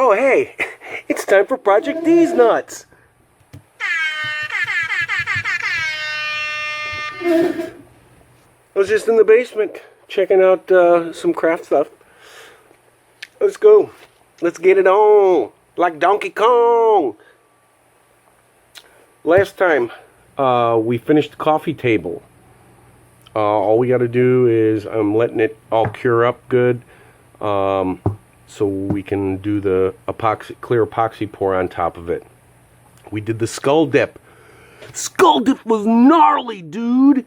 Oh, hey, it's time for Project Dees Nutz. I was just in the basement checking out some craft stuff. Let's go. Let's get it on. Like Donkey Kong. Last time we finished the coffee table. All we got to do is I'm letting it all cure up good. So we can do the clear epoxy pour on top of it. We did the skull dip. Skull dip was gnarly, dude.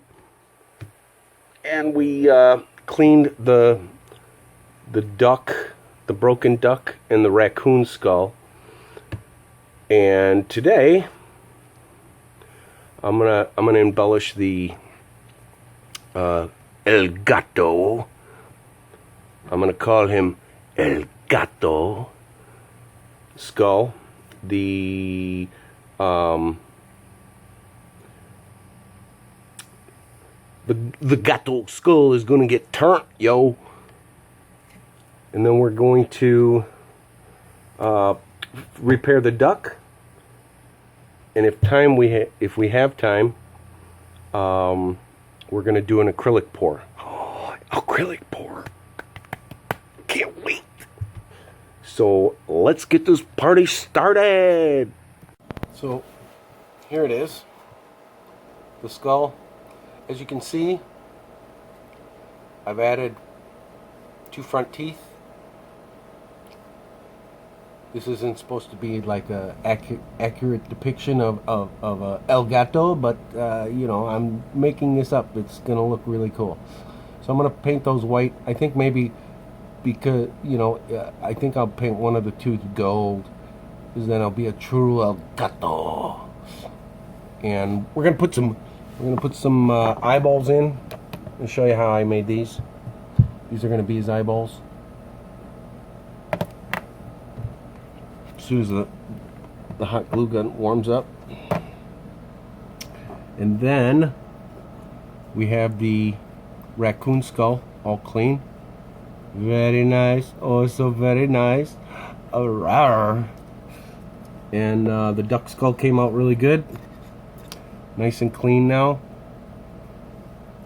And we cleaned the duck, the broken duck, and the raccoon skull. And today I'm gonna embellish the El Gotto. I'm gonna call him El Gotto skull. The Gotto skull is gonna get turnt, yo. And then we're going to repair the duck. And if we have time, we're gonna do an acrylic pour. Oh, acrylic pour! Can't wait. So let's get this party started. So here it is, the skull. As you can see, I've added 2 front teeth. This isn't supposed to be like a accurate depiction of El Gotto, but you know, I'm making this up. It's gonna look really cool. So I'm gonna paint those white. I think maybe because, you know, I think I'll paint one of the tooth gold, because then I'll be a true El Gotto. And we're gonna put some eyeballs in and show you how I made these. These are gonna be his eyeballs. As soon as the hot glue gun warms up. And then we have the raccoon skull all clean. Very nice. Oh, so very nice. Rawr. And the duck skull came out really good. Nice and clean now.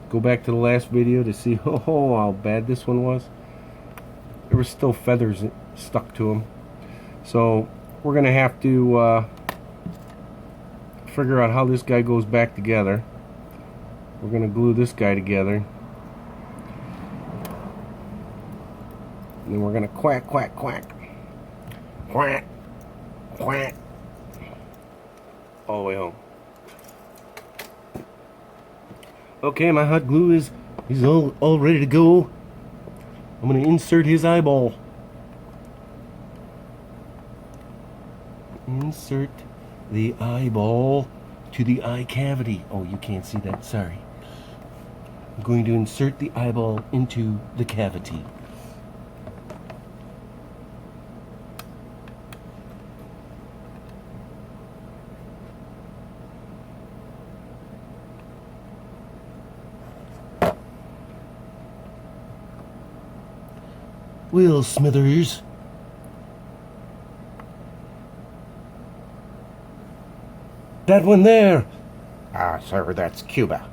Go back to the last video to see how bad this one was. There were still feathers stuck to him. So we're gonna have to figure out how this guy goes back together. We're gonna glue this guy together, and then we're gonna quack, quack, quack, quack, quack, all the way home. Okay, my hot glue is all ready to go. I'm gonna insert his eyeball. Insert the eyeball to the eye cavity. Oh, you can't see that, sorry. I'm going to insert the eyeball into the cavity. Will Smithers. That one there. Ah, sir, that's Cuba.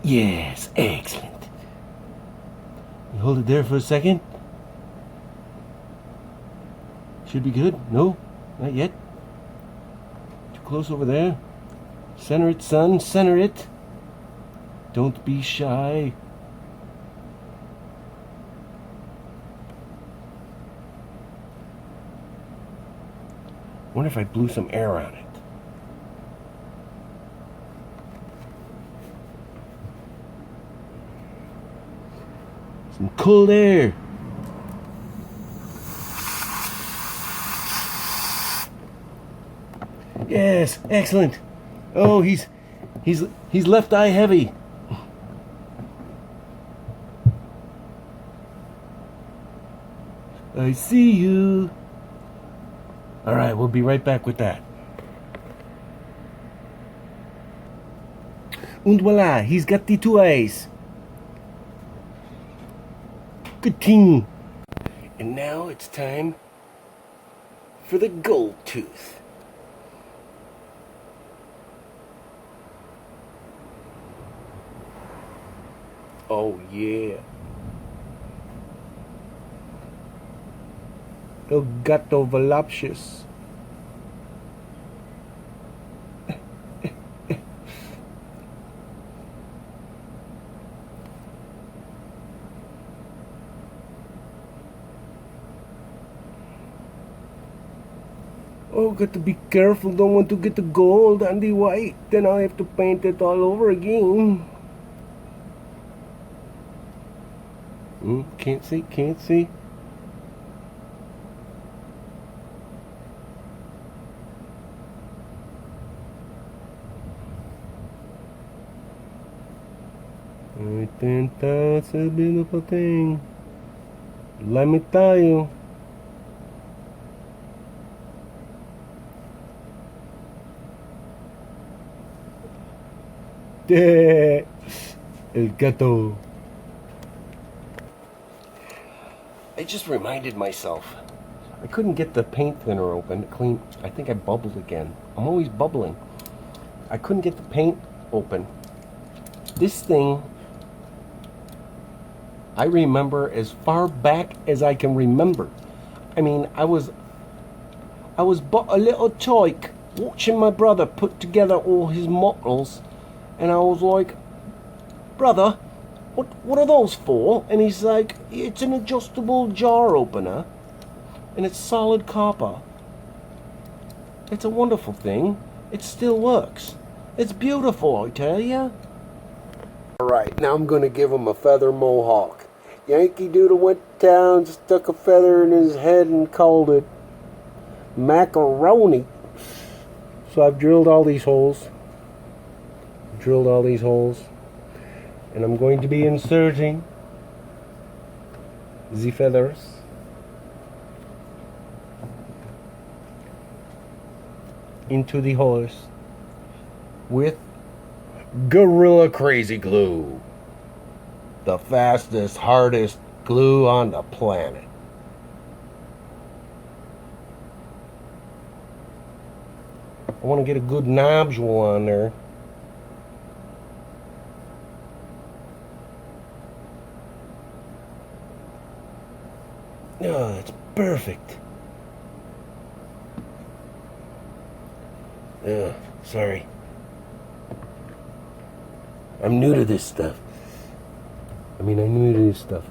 Yes, excellent. You hold it there for a second. Should be good. No, not yet. Too close over there. Center it, son. Center it. Don't be shy. Wonder if I blew some air on it. Some cold air. Yes, excellent. Oh, he's left eye heavy. I see you. All right, we'll be right back with that. And voila, he's got the 2 eyes. Good thing. And now it's time for the gold tooth. Oh yeah. El Gotto voluptuous. Oh, got to be careful, don't want to get the gold and the white. Then I'll have to paint it all over again. Can't see, can't see. That's a beautiful thing. Let me tell you. El Gotto. I just reminded myself. I couldn't get the paint thinner open to clean. I think I bubbled again. I'm always bubbling. I couldn't get the paint open. This thing, I remember as far back as I can remember. I mean, I was but a little choik watching my brother put together all his models, and I was like, brother, what are those for? And he's like, it's an adjustable jar opener, and it's solid copper. It's a wonderful thing. It still works. It's beautiful, I tell ya. Alright, now I'm going to give him a feather mohawk. Yankee Doodle went to town, stuck a feather in his head and called it macaroni. So I've drilled all these holes. And I'm going to be inserting the feathers into the holes with Gorilla Crazy Glue, the fastest, hardest glue on the planet. I want to get a good nodule on there. Oh, it's perfect. Sorry. I'm new to this stuff. I'm new to this stuff.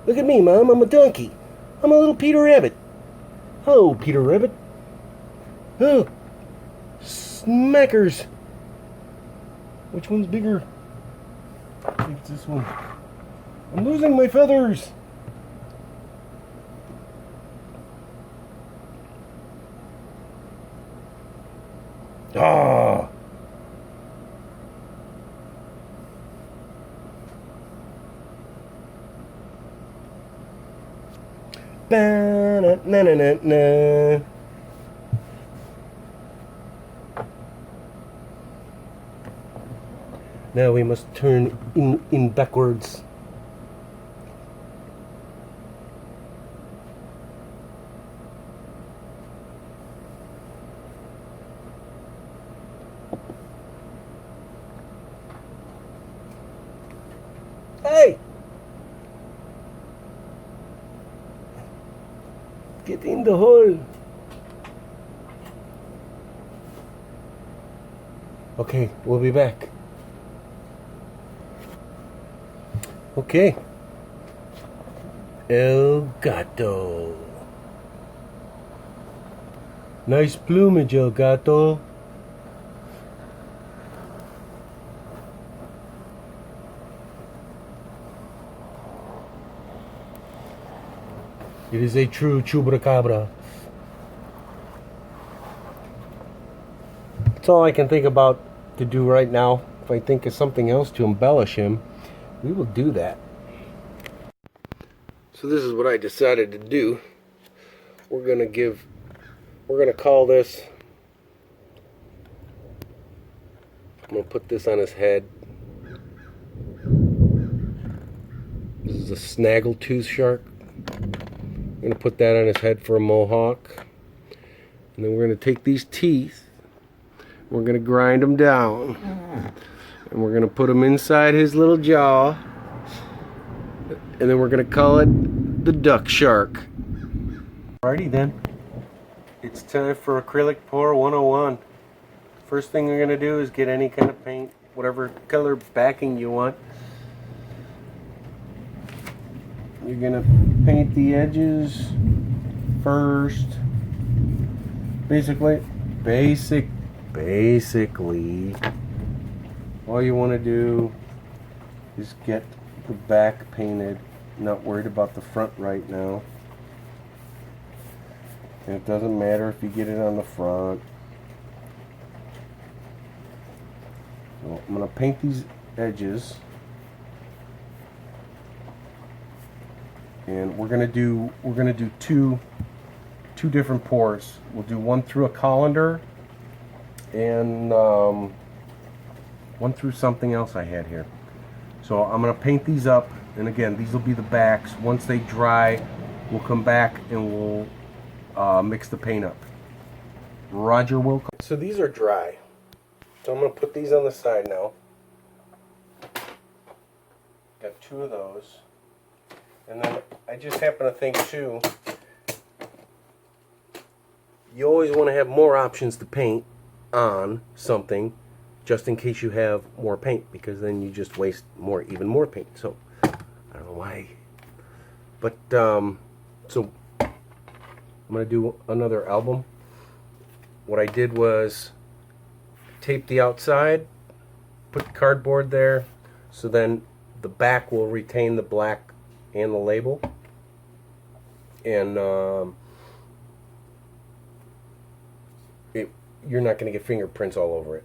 Look at me, Mom. I'm a donkey. I'm a little Peter Rabbit. Hello, Peter Rabbit. Oh, smackers. Which one's bigger? I think it's this one. I'm losing my feathers. Ah. Ba-na-na-na-na. Now we must turn in backwards. Hey! Get in the hole. Okay, we'll be back. Okay. El Gotto. Nice plumage, El Gotto. It is a true chupacabra. That's all I can think about to do right now. If I think of something else to embellish him, we will do that. So this is what I decided to do. We're gonna call this, I'm gonna put this on his head. This is a snaggletooth shark. I'm gonna put that on his head for a mohawk. And then we're gonna take these teeth, we're gonna grind them down. And we're gonna put them inside his little jaw. And then we're gonna call it the duck shark. Alrighty then. It's time for acrylic pour 101. First thing we're gonna do is get any kind of paint, whatever color backing you want. You're gonna paint the edges first. Basically, all you want to do is get the back painted. Not worried about the front right now. And it doesn't matter if you get it on the front. So I'm going to paint these edges. And we're going to do two different pours. We'll do one through a colander and one through something else I had here. So I'm going to paint these up, and again, these will be the backs. Once they dry, we'll come back and we'll mix the paint up. Roger will. So these are dry. So I'm going to put these on the side now. Got two of those. And then I just happen to think too, you always want to have more options to paint on something, just in case you have more paint, because then you just waste even more paint. So I don't know why, but so I'm gonna do another album. What I did was tape the outside, put the cardboard there, so then the back will retain the black and the label, and you're not going to get fingerprints all over it.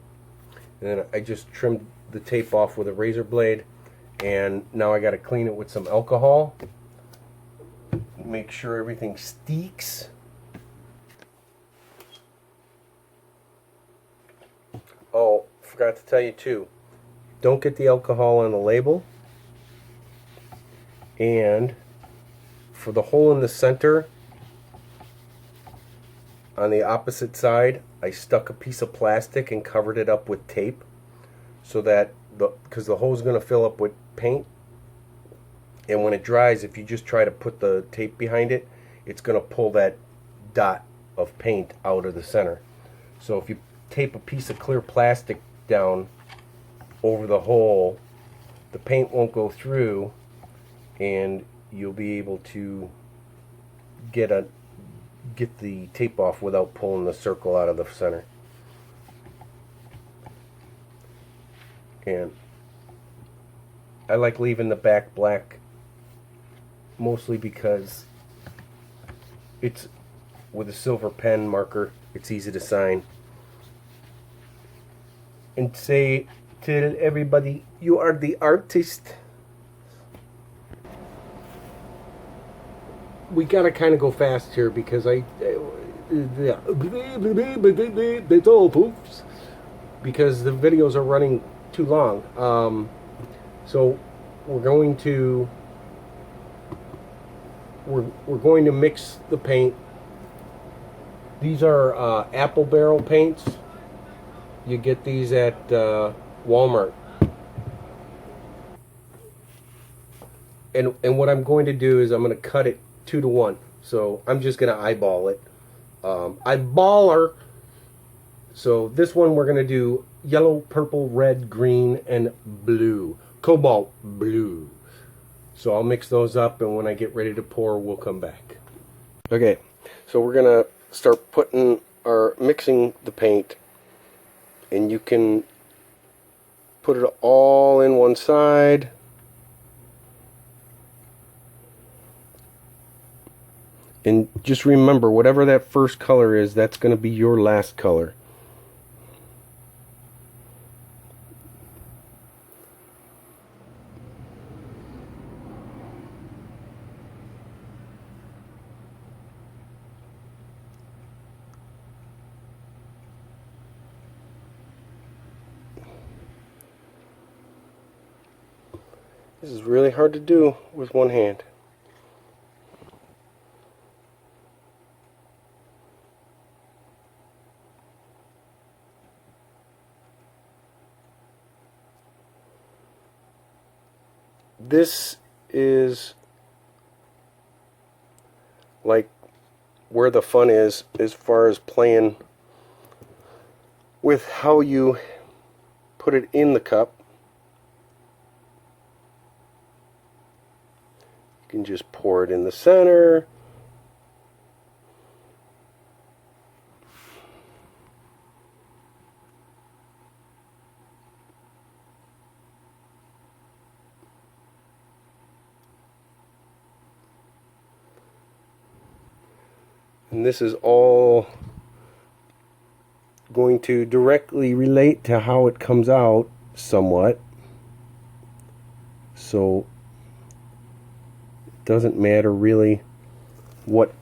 And then I just trimmed the tape off with a razor blade, and now I got to clean it with some alcohol. Make sure everything sticks. Oh, forgot to tell you too, don't get the alcohol on the label. And for the hole in the center, on the opposite side, I stuck a piece of plastic and covered it up with tape, so that because the hole is going to fill up with paint, and when it dries, if you just try to put the tape behind it, it's going to pull that dot of paint out of the center. So if you tape a piece of clear plastic down over the hole, the paint won't go through, and you'll be able to get the tape off without pulling the circle out of the center. And I like leaving the back black, mostly because it's with a silver pen marker, it's easy to sign and tell everybody you are the artist. We gotta kind of go fast here because because the videos are running too long. So we're going to mix the paint. These are apple barrel paints. You get these at Walmart. And what I'm going to do is I'm going to cut it 2 to 1. So I'm just going to eyeball it. Eyeballer. So this one we're going to do yellow, purple, red, green, and blue. Cobalt blue. So I'll mix those up, and when I get ready to pour, we'll come back. Okay, so we're going to start mixing the paint. And you can put it all in one side. And just remember, whatever that first color is, that's going to be your last color. This is really hard to do with one hand. This is like where the fun is as far as playing with how you put it in the cup. You can just pour it in the center. And this is all going to directly relate to how it comes out somewhat. So it doesn't matter really what.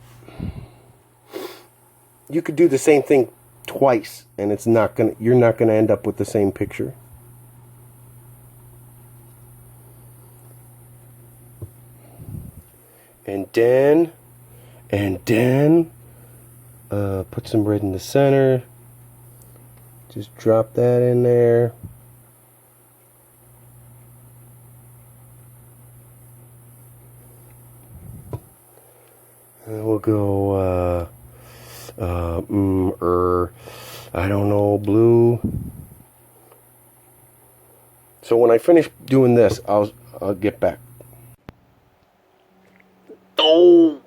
You could do the same thing twice and it's not gonna, you're not gonna end up with the same picture. And then put some red in the center. Just drop that in there. And we'll go, I don't know, blue. So when I finish doing this, I'll get back. Oh,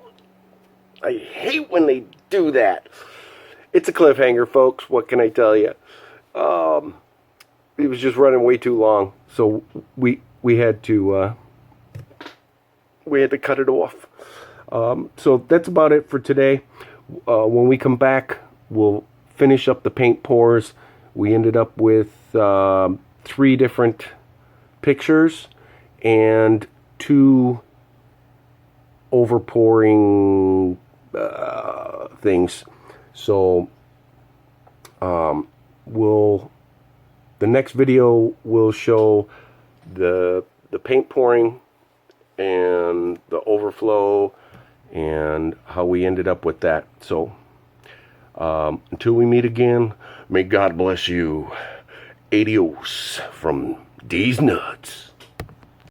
I hate when they do that. It's a cliffhanger, folks. What can I tell you? It was just running way too long, so we had to cut it off. So that's about it for today. When we come back, we'll finish up the paint pours. We ended up with 3 different pictures and 2 overpouring things. So the next video will show the paint pouring and the overflow and how we ended up with that. So until we meet again, may God bless you. Adios from Dees Nutz.